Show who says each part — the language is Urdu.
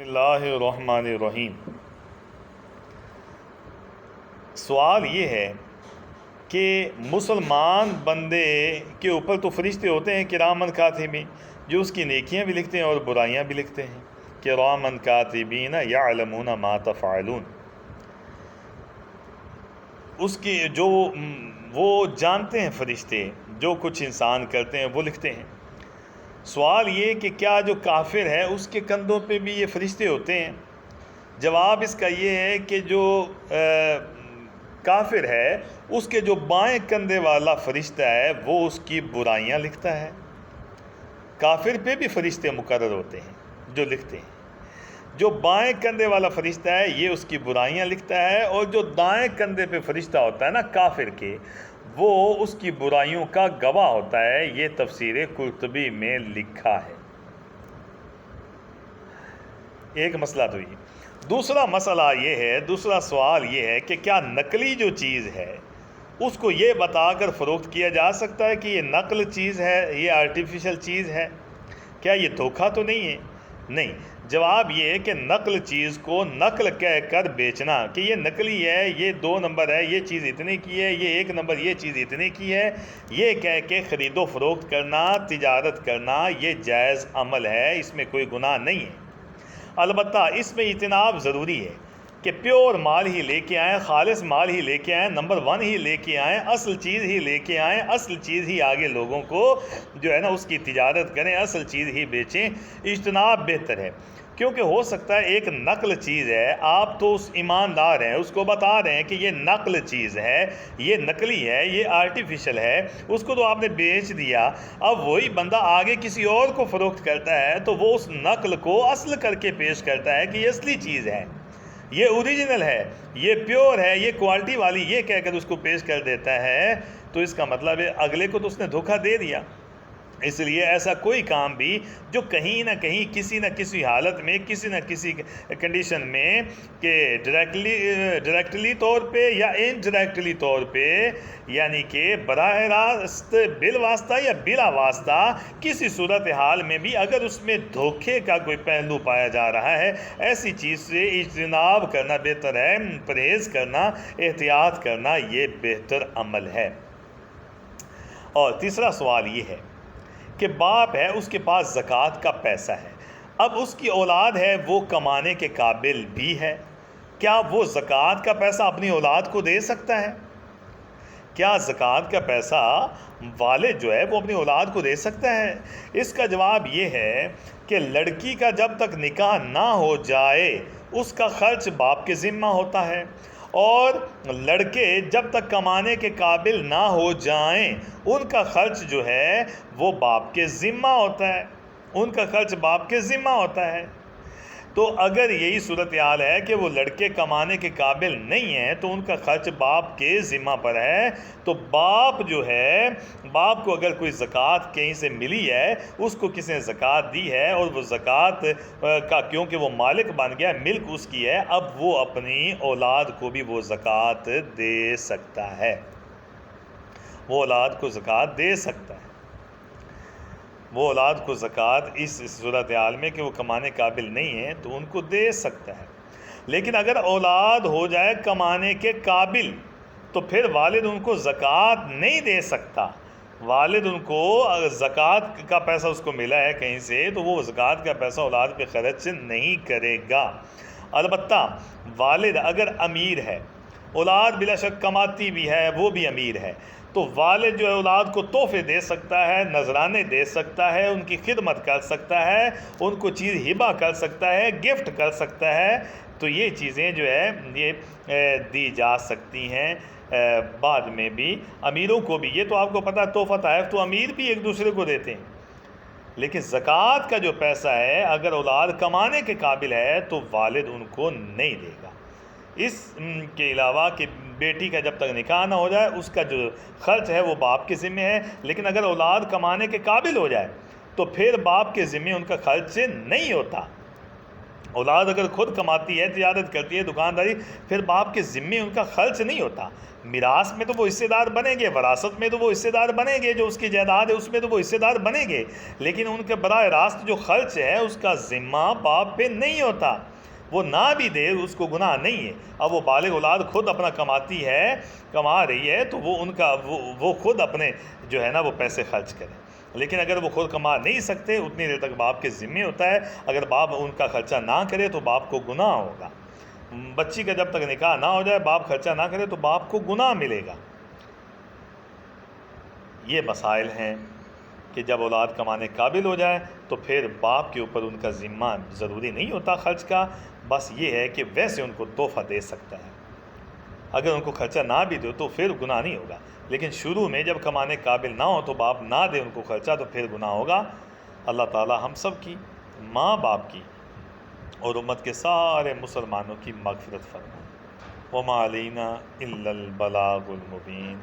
Speaker 1: اللہ الرحمن الرحیم۔ سوال یہ ہے کہ مسلمان بندے کے اوپر تو فرشتے ہوتے ہیں کرامن کاتبین، جو اس کی نیکیاں بھی لکھتے ہیں اور برائیاں بھی لکھتے ہیں۔ کرامن کاتبین یعلمون ما تفعلون، اس کی جو وہ جانتے ہیں فرشتے جو کچھ انسان کرتے ہیں وہ لکھتے ہیں۔ سوال یہ کہ کیا جو کافر ہے اس کے کندھوں پہ بھی یہ فرشتے ہوتے ہیں؟ جواب اس کا یہ ہے کہ جو کافر ہے اس کے جو بائیں کندھے والا فرشتہ ہے وہ اس کی برائیاں لکھتا ہے۔ کافر پہ بھی فرشتے مقرر ہوتے ہیں جو لکھتے ہیں۔ جو بائیں کندھے والا فرشتہ ہے یہ اس کی برائیاں لکھتا ہے، اور جو دائیں کندھے پہ فرشتہ ہوتا ہے نا کافر کے، وہ اس کی برائیوں کا گواہ ہوتا ہے۔ یہ تفسیر قرطبی میں لکھا ہے۔ ایک مسئلہ تو یہ۔ دوسرا مسئلہ یہ ہے، دوسرا سوال یہ ہے کہ کیا نقلی جو چیز ہے اس کو یہ بتا کر فروخت کیا جا سکتا ہے کہ یہ نقل چیز ہے، یہ آرٹیفیشل چیز ہے؟ کیا یہ دھوکہ تو نہیں ہے؟ نہیں۔ جواب یہ ہے کہ نقل چیز کو نقل کہہ کر بیچنا کہ یہ نقلی ہے، یہ 2 نمبر ہے، یہ چیز اتنے کی ہے، یہ 1 نمبر یہ چیز اتنے کی ہے، یہ کہہ کے خرید و فروخت کرنا، تجارت کرنا، یہ جائز عمل ہے، اس میں کوئی گناہ نہیں ہے۔ البتہ اس میں اجتناب ضروری ہے کہ پیور مال ہی لے کے آئیں، خالص مال ہی لے کے آئیں، نمبر 1 ہی لے کے آئیں، اصل چیز ہی لے کے آئیں، اصل چیز ہی آگے لوگوں کو جو ہے نا اس کی تجارت کریں، اصل چیز ہی بیچیں۔ اجتناب بہتر ہے، کیونکہ ہو سکتا ہے ایک نقل چیز ہے، آپ تو اس ایماندار ہیں، اس کو بتا رہے ہیں کہ یہ نقل چیز ہے، یہ نقلی ہے، یہ آرٹیفیشل ہے، اس کو تو آپ نے بیچ دیا۔ اب وہی بندہ آگے کسی اور کو فروخت کرتا ہے تو وہ اس نقل کو اصل کر کے پیش کرتا ہے کہ یہ اصلی چیز ہے، یہ اوریجنل ہے، یہ پیور ہے، یہ کوالٹی والی، یہ کہہ کر اس کو پیش کر دیتا ہے، تو اس کا مطلب ہے اگلے کو تو اس نے دھوکہ دے دیا۔ اس لیے ایسا کوئی کام بھی جو کہیں نہ کہیں کسی نہ کسی حالت میں کسی نہ کسی کنڈیشن میں کہ ڈائریکٹلی طور پہ یا انڈائریکٹلی طور پہ، یعنی کہ براہ راست بالواسطہ یا بلا واسطہ کسی صورتحال میں بھی اگر اس میں دھوکے کا کوئی پہلو پایا جا رہا ہے، ایسی چیز سے اجتناب کرنا بہتر ہے، پرہیز کرنا، احتیاط کرنا یہ بہتر عمل ہے۔ اور تیسرا سوال یہ ہے کہ باپ ہے، اس کے پاس زکوٰۃ کا پیسہ ہے، اب اس کی اولاد ہے، وہ کمانے کے قابل بھی ہے، کیا وہ زکوٰۃ کا پیسہ اپنی اولاد کو دے سکتا ہے؟ کیا زکوٰۃ کا پیسہ والد جو ہے وہ اپنی اولاد کو دے سکتا ہے؟ اس کا جواب یہ ہے کہ لڑکی کا جب تک نکاح نہ ہو جائے اس کا خرچ باپ کے ذمہ ہوتا ہے، اور لڑکے جب تک کمانے کے قابل نہ ہو جائیں ان کا خرچ جو ہے وہ باپ کے ذمہ ہوتا ہے، ان کا خرچ باپ کے ذمہ ہوتا ہے۔ تو اگر یہی صورتحال ہے کہ وہ لڑکے کمانے کے قابل نہیں ہیں تو ان کا خرچ باپ کے ذمہ پر ہے، تو باپ جو ہے، باپ کو اگر کوئی زکوٰۃ کہیں سے ملی ہے، اس کو کسی نے زکوٰۃ دی ہے اور وہ زکوٰۃ کا کیونکہ وہ مالک بن گیا، ملک اس کی ہے، اب وہ اپنی اولاد کو بھی وہ زکوٰۃ دے سکتا ہے، وہ اولاد کو زکوٰۃ دے سکتا ہے، وہ اولاد کو زکوٰۃ اس صورتحال میں کہ وہ کمانے قابل نہیں ہیں تو ان کو دے سکتا ہے۔ لیکن اگر اولاد ہو جائے کمانے کے قابل تو پھر والد ان کو زکوٰۃ نہیں دے سکتا۔ والد ان کو زکوٰۃ کا پیسہ اس کو ملا ہے کہیں سے تو وہ زکوٰۃ کا پیسہ اولاد پہ خرچ نہیں کرے گا۔ البتہ والد اگر امیر ہے، اولاد بلا شک کماتی بھی ہے، وہ بھی امیر ہے، تو والد جو ہے اولاد کو تحفے دے سکتا ہے، نذرانے دے سکتا ہے، ان کی خدمت کر سکتا ہے، ان کو چیز ہبہ کر سکتا ہے، گفٹ کر سکتا ہے، تو یہ چیزیں جو ہے یہ دی جا سکتی ہیں بعد میں بھی امیروں کو بھی۔ یہ تو آپ کو پتہ ہے تحفہ تحائف تو امیر بھی ایک دوسرے کو دیتے ہیں، لیکن زکوٰۃ کا جو پیسہ ہے اگر اولاد کمانے کے قابل ہے تو والد ان کو نہیں دے گا۔ اس کے علاوہ کہ بیٹی کا جب تک نکاح نہ ہو جائے اس کا جو خرچ ہے وہ باپ کے ذمہ ہے، لیکن اگر اولاد کمانے کے قابل ہو جائے تو پھر باپ کے ذمہ ان کا خرچ نہیں ہوتا۔ اولاد اگر خود کماتی ہے، تجارت کرتی ہے، دکانداری، پھر باپ کے ذمے ان کا خرچ نہیں ہوتا۔ میراث میں تو وہ حصے دار بنیں گے، وراثت میں تو وہ حصے دار بنیں گے، جو اس کی جائیداد ہے اس میں تو وہ حصے دار بنیں گے، لیکن ان کے براہ راست جو خرچ ہے اس کا ذمہ باپ پہ نہیں ہوتا۔ وہ نہ بھی دے اس کو گناہ نہیں ہے۔ اب وہ بالغ اولاد خود اپنا کماتی ہے، کما رہی ہے، تو وہ ان کا وہ خود اپنے جو ہے نا وہ پیسے خرچ کریں، لیکن اگر وہ خود کما نہیں سکتے اتنی دیر تک باپ کے ذمے ہوتا ہے۔ اگر باپ ان کا خرچہ نہ کرے تو باپ کو گناہ ہوگا۔ بچی کا جب تک نکاح نہ ہو جائے، باپ خرچہ نہ کرے تو باپ کو گناہ ملے گا۔ یہ مسائل ہیں کہ جب اولاد کمانے قابل ہو جائے تو پھر باپ کے اوپر ان کا ذمہ ضروری نہیں ہوتا خرچ کا، بس یہ ہے کہ ویسے ان کو تحفہ دے سکتا ہے۔ اگر ان کو خرچہ نہ بھی دو تو پھر گناہ نہیں ہوگا، لیکن شروع میں جب کمانے قابل نہ ہو تو باپ نہ دے ان کو خرچہ تو پھر گناہ ہوگا۔ اللہ تعالی ہم سب کی، ماں باپ کی اور امت کے سارے مسلمانوں کی مغفرت فرمائے۔ وما علینا الا البلاغ المبین۔